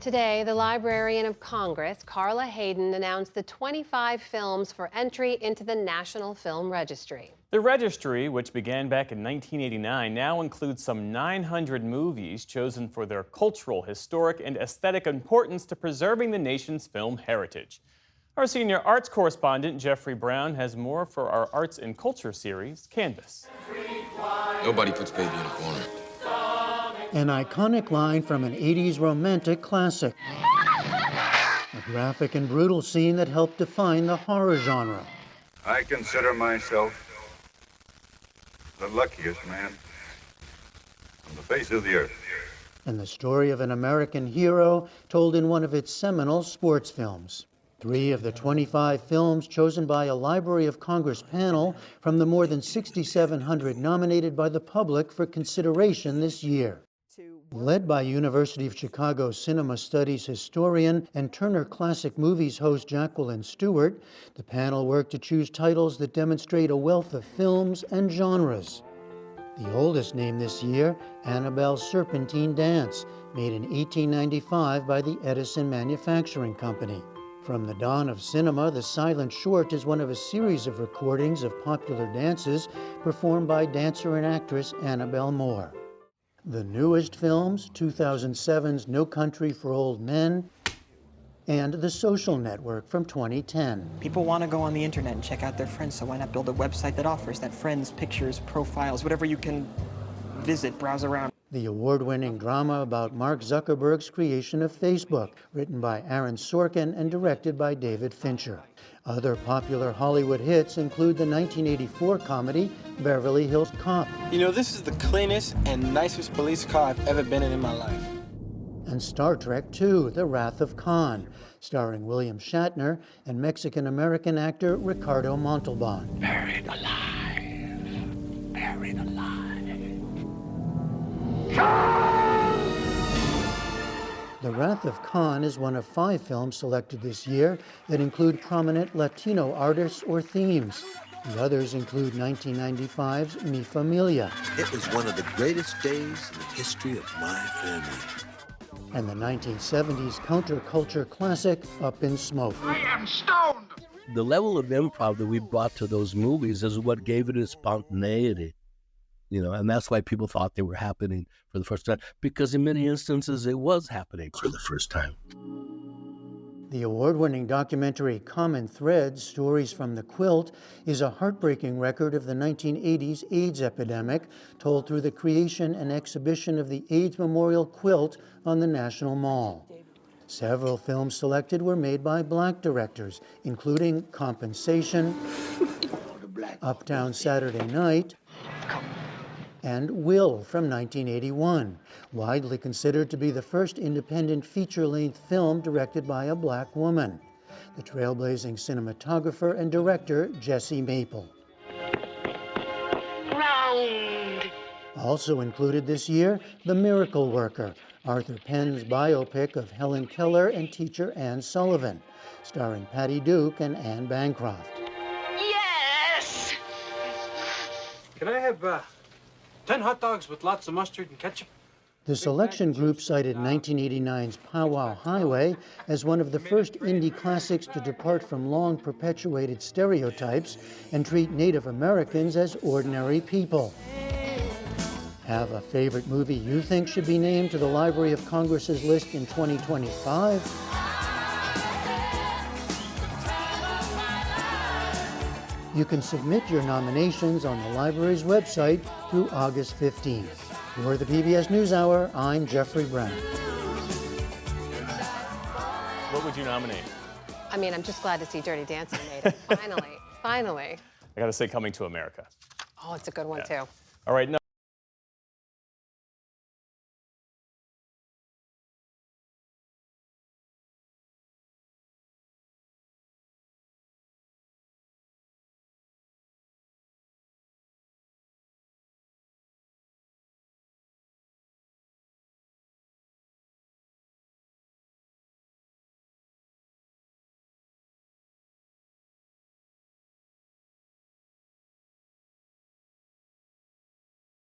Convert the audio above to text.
Today, the Librarian of Congress, Carla Hayden, announced the 25 films for entry into the National Film Registry. The registry, which began back in 1989, now includes some 900 movies chosen for their cultural, historic, and aesthetic importance to preserving the nation's film heritage. Our senior arts correspondent, Jeffrey Brown, has more for our Arts and Culture series, Canvas. Nobody puts baby in a corner. An iconic line from an 80s romantic classic. A graphic and brutal scene that helped define the horror genre. I consider myself the luckiest man on the face of the earth. And the story of an American hero told in one of its seminal sports films. 3 of the 25 films chosen by a Library of Congress panel from the more than 6,700 nominated by the public for consideration this year. Led by University of Chicago Cinema Studies historian and Turner Classic Movies host Jacqueline Stewart, the panel worked to choose titles that demonstrate a wealth of films and genres. The oldest name this year, Annabelle's Serpentine Dance, made in 1895 by the Edison Manufacturing Company. From the dawn of cinema, the silent short is one of a series of recordings of popular dances performed by dancer and actress Annabelle Moore. The newest films, 2007's No Country for Old Men and The Social Network from 2010. People want to go on the internet and check out their friends, so why not build a website that offers that? Friends, pictures, profiles, whatever you can visit, browse around. The award-winning drama about Mark Zuckerberg's creation of Facebook, written by Aaron Sorkin and directed by David Fincher. Other popular Hollywood hits include the 1984 comedy Beverly Hills Cop. You know, this is the cleanest and nicest police car I've ever been in my life. And Star Trek II, The Wrath of Khan, starring William Shatner and Mexican-American actor Ricardo Montalban. Buried alive, buried alive. The Wrath of Khan is one of 5 films selected this year that include prominent Latino artists or themes. The others include 1995's Mi Familia. It was one of the greatest days in the history of my family. And the 1970s counterculture classic Up in Smoke. I am stoned! The level of improv that we brought to those movies is what gave it its spontaneity. You know, and that's why people thought they were happening for the first time, because in many instances it was happening for the first time. The award-winning documentary Common Threads, Stories from the Quilt, is a heartbreaking record of the 1980s AIDS epidemic, told through the creation and exhibition of the AIDS Memorial Quilt on the National Mall. Several films selected were made by Black directors, including Compensation, Uptown Saturday Night, and Will from 1981, widely considered to be the first independent feature-length film directed by a Black woman, the trailblazing cinematographer and director Jessie Maple. Round. Also included this year, The Miracle Worker, Arthur Penn's biopic of Helen Keller and teacher Anne Sullivan, starring Patty Duke and Anne Bancroft. Yes! Can I have 10 hot dogs with lots of mustard and ketchup? The selection group cited 1989's Powwow Highway as one of the first indie classics to depart from long perpetuated stereotypes and treat Native Americans as ordinary people. Have a favorite movie you think should be named to the Library of Congress's list in 2025? You can submit your nominations on the library's website through August 15th. For the PBS News Hour, I'm Jeffrey Brown. What would you nominate? I mean, I'm just glad to see Dirty Dancing made it. Finally. I gotta say, Coming to America. Oh, it's a good one, too. All right.